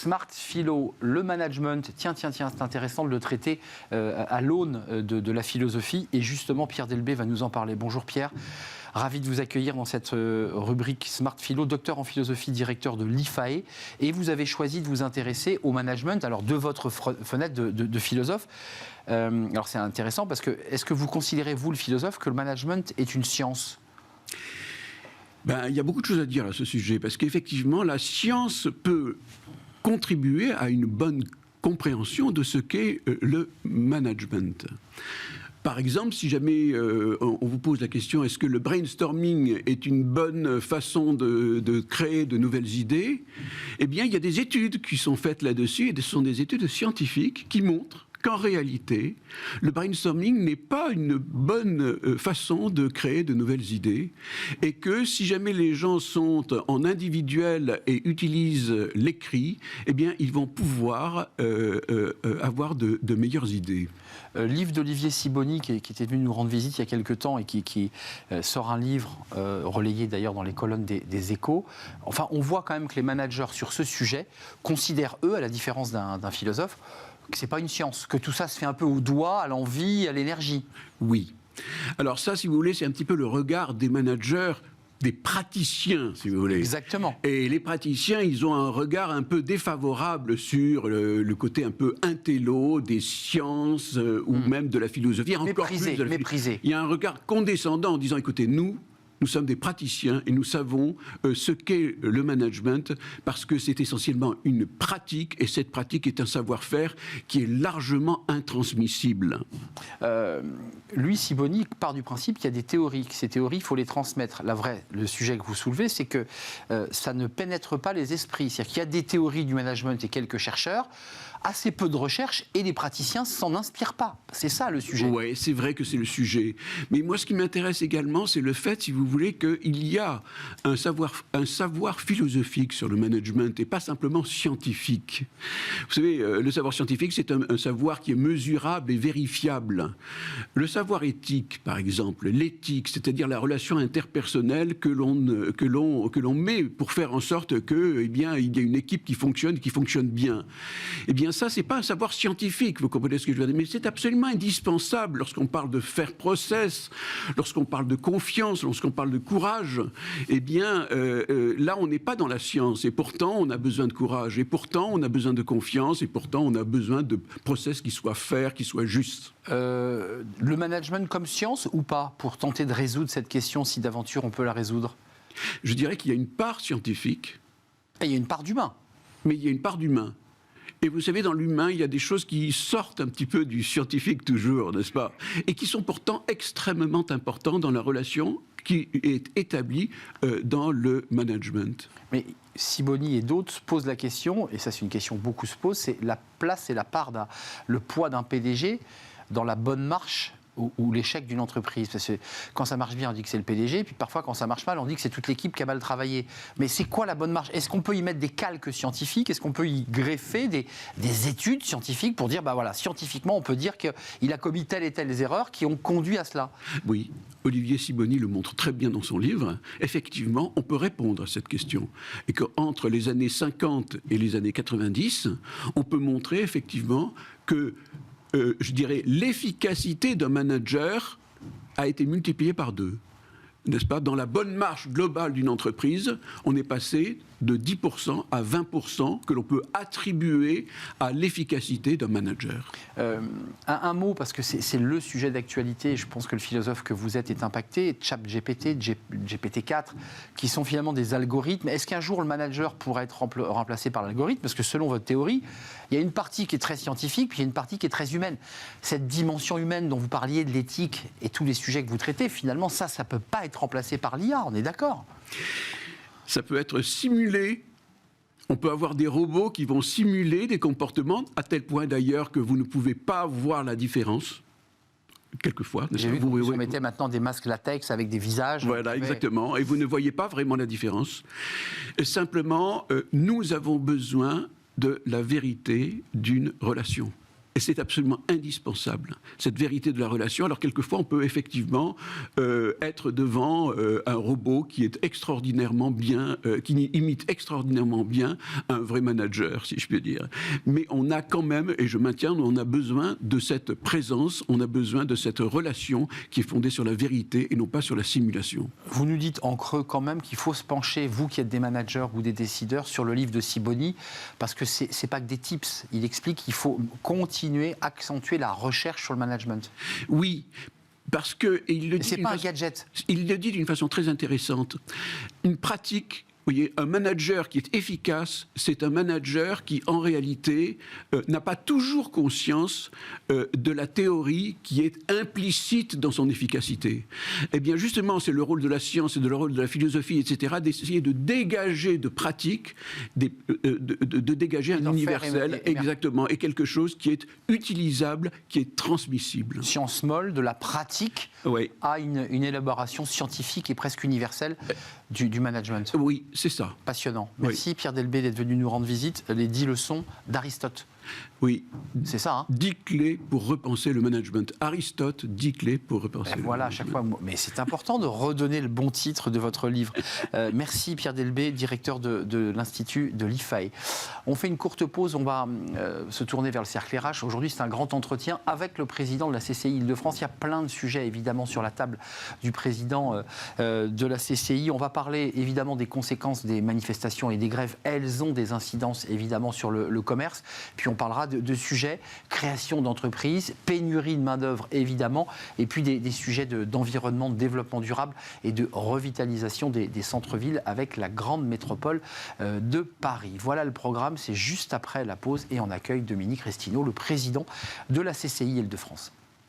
Smart Philo, le management, tiens, c'est intéressant de le traiter à l'aune de la philosophie. Et justement, Pierre Delbé va nous en parler. Bonjour Pierre, ravi de vous accueillir dans cette rubrique Smart Philo, docteur en philosophie, directeur de l'IFAE. Et vous avez choisi de vous intéresser au management, alors de votre fenêtre de philosophe. Alors c'est intéressant parce que, est-ce que vous considérez, vous le philosophe, que le management est une science ? Il y a beaucoup de choses à dire à ce sujet, parce qu'effectivement, la science peut contribuer à une bonne compréhension de ce qu'est le management. Par exemple, si jamais on vous pose la question, est-ce que le brainstorming est une bonne façon de créer de nouvelles idées ? Eh bien, il y a des études qui sont faites là-dessus, et ce sont des études scientifiques qui montrent qu'en réalité, le brainstorming n'est pas une bonne façon de créer de nouvelles idées, et que si jamais les gens sont en individuel et utilisent l'écrit, eh bien, ils vont pouvoir avoir de meilleures idées. Livre d'Olivier Sibony, qui était venu nous rendre visite il y a quelques temps et qui sort un livre, relayé d'ailleurs dans les colonnes des Échos. Enfin, on voit quand même que les managers sur ce sujet considèrent, eux, à la différence d'un philosophe, que ce n'est pas une science, que tout ça se fait un peu au doigt, à l'envie, à l'énergie. Oui. Alors ça, si vous voulez, c'est un petit peu le regard des managers, des praticiens, si vous voulez. Exactement. Et les praticiens, ils ont un regard un peu défavorable sur le côté un peu intello des sciences ou même de la philosophie. Méprisé. Il y a un regard condescendant en disant, écoutez, nous sommes des praticiens et nous savons ce qu'est le management, parce que c'est essentiellement une pratique, et cette pratique est un savoir-faire qui est largement intransmissible. Lui, Sibony, part du principe qu'il y a des théories, que ces théories, il faut les transmettre. Le sujet que vous soulevez, c'est que ça ne pénètre pas les esprits. C'est-à-dire qu'il y a des théories du management et quelques chercheurs, assez peu de recherches, et les praticiens s'en inspirent pas. C'est ça le sujet. Oui, c'est vrai que c'est le sujet. Mais moi, ce qui m'intéresse également, c'est le fait, si vous voulez, qu'il y a un savoir philosophique sur le management et pas simplement scientifique. Vous savez, le savoir scientifique, c'est un savoir qui est mesurable et vérifiable. Le savoir éthique, par exemple, l'éthique, c'est-à-dire la relation interpersonnelle que l'on met pour faire en sorte que, eh bien, il y a une équipe qui fonctionne bien. Eh bien, ça, c'est pas un savoir scientifique, vous comprenez ce que je veux dire, mais c'est absolument indispensable lorsqu'on parle de faire process, lorsqu'on parle de confiance, lorsqu'on parle de courage. Eh bien, là, on n'est pas dans la science, et pourtant, on a besoin de courage, et pourtant, on a besoin de confiance, et pourtant, on a besoin de process qui soient fair, qui soient justes. Le management comme science ou pas, pour tenter de résoudre cette question, si d'aventure on peut la résoudre ? Je dirais qu'il y a une part scientifique. Et il y a une part d'humain. Mais il y a une part d'humain. Et vous savez, dans l'humain, il y a des choses qui sortent un petit peu du scientifique toujours, n'est-ce pas ? Et qui sont pourtant extrêmement importantes dans la relation qui est établie dans le management. Mais Sibony et d'autres se posent la question, et ça c'est une question que beaucoup se posent, c'est la place et la part, le poids d'un PDG dans la bonne marche ou l'échec d'une entreprise. Parce que quand ça marche bien, on dit que c'est le PDG, puis parfois quand ça marche mal, on dit que c'est toute l'équipe qui a mal travaillé. Mais c'est quoi la bonne marche ? Est-ce qu'on peut y mettre des calques scientifiques ? Est-ce qu'on peut y greffer des études scientifiques pour dire, voilà, scientifiquement, on peut dire qu'il a commis telle et telle erreurs qui ont conduit à cela ? Oui, Olivier Sibony le montre très bien dans son livre. Effectivement, on peut répondre à cette question. Et qu'entre les années 50 et les années 90, on peut montrer effectivement que je dirais, l'efficacité d'un manager a été multipliée par 2. N'est-ce pas ? Dans la bonne marche globale d'une entreprise, on est passé de 10% à 20% que l'on peut attribuer à l'efficacité d'un manager. Un mot, parce que c'est le sujet d'actualité, je pense que le philosophe que vous êtes est impacté, ChatGPT, GPT-4, qui sont finalement des algorithmes. Est-ce qu'un jour le manager pourrait être remplacé par l'algorithme ? Parce que selon votre théorie, il y a une partie qui est très scientifique, puis il y a une partie qui est très humaine. Cette dimension humaine dont vous parliez, de l'éthique et tous les sujets que vous traitez, finalement, ça ne peut pas être remplacé par l'IA, on est d'accord ? Ça peut être simulé. On peut avoir des robots qui vont simuler des comportements, à tel point d'ailleurs que vous ne pouvez pas voir la différence. Quelquefois. J'ai vu que vous mettez maintenant des masques latex avec des visages. Voilà, exactement. Et vous ne voyez pas vraiment la différence. Et simplement, nous avons besoin de la vérité d'une relation. Et c'est absolument indispensable, cette vérité de la relation. Alors quelquefois, on peut effectivement être devant un robot qui est extraordinairement bien, qui imite extraordinairement bien un vrai manager, si je puis dire. Mais on a quand même, et je maintiens, on a besoin de cette présence, on a besoin de cette relation qui est fondée sur la vérité et non pas sur la simulation. Vous nous dites en creux quand même qu'il faut se pencher, vous qui êtes des managers ou des décideurs, sur le livre de Sibony, parce que c'est pas que des tips. Il explique qu'il faut continuer, accentuer la recherche sur le management. Oui, parce que il le dit. C'est pas un gadget. Il le dit d'une façon très intéressante. Une pratique. Vous voyez, un manager qui est efficace, c'est un manager qui, en réalité, n'a pas toujours conscience de la théorie qui est implicite dans son efficacité. Eh bien, justement, c'est le rôle de la science et le rôle de la philosophie, etc., d'essayer de dégager de pratiques, de dégager un universel, exactement, et quelque chose qui est utilisable, qui est transmissible. Science molle, de la pratique à une élaboration scientifique et presque universelle du management. Oui, c'est ça. Passionnant. Merci Pierre Delbé d'être venu nous rendre visite. Les 10 leçons d'Aristote. Oui. C'est ça, hein. 10 clés pour repenser le management. Aristote, 10 clés pour repenser le management. Voilà, à chaque fois. Mais c'est important de redonner le bon titre de votre livre. Merci Pierre Delbé, directeur de l'Institut de l'IFAE. On fait une courte pause, on va se tourner vers le cercle RH. Aujourd'hui, c'est un grand entretien avec le président de la CCI Île-de-France. Il y a plein de sujets, évidemment, sur la table du président de la CCI. On va parler, évidemment, des conséquences des manifestations et des grèves. Elles ont des incidences, évidemment, sur le commerce. Puis on parlera de sujets, création d'entreprises, pénurie de main-d'œuvre évidemment, et puis des sujets d'environnement, de développement durable et de revitalisation des centres-villes avec la grande métropole de Paris. Voilà le programme, c'est juste après la pause et on accueille Dominique Restineau, le président de la CCI Île-de-France.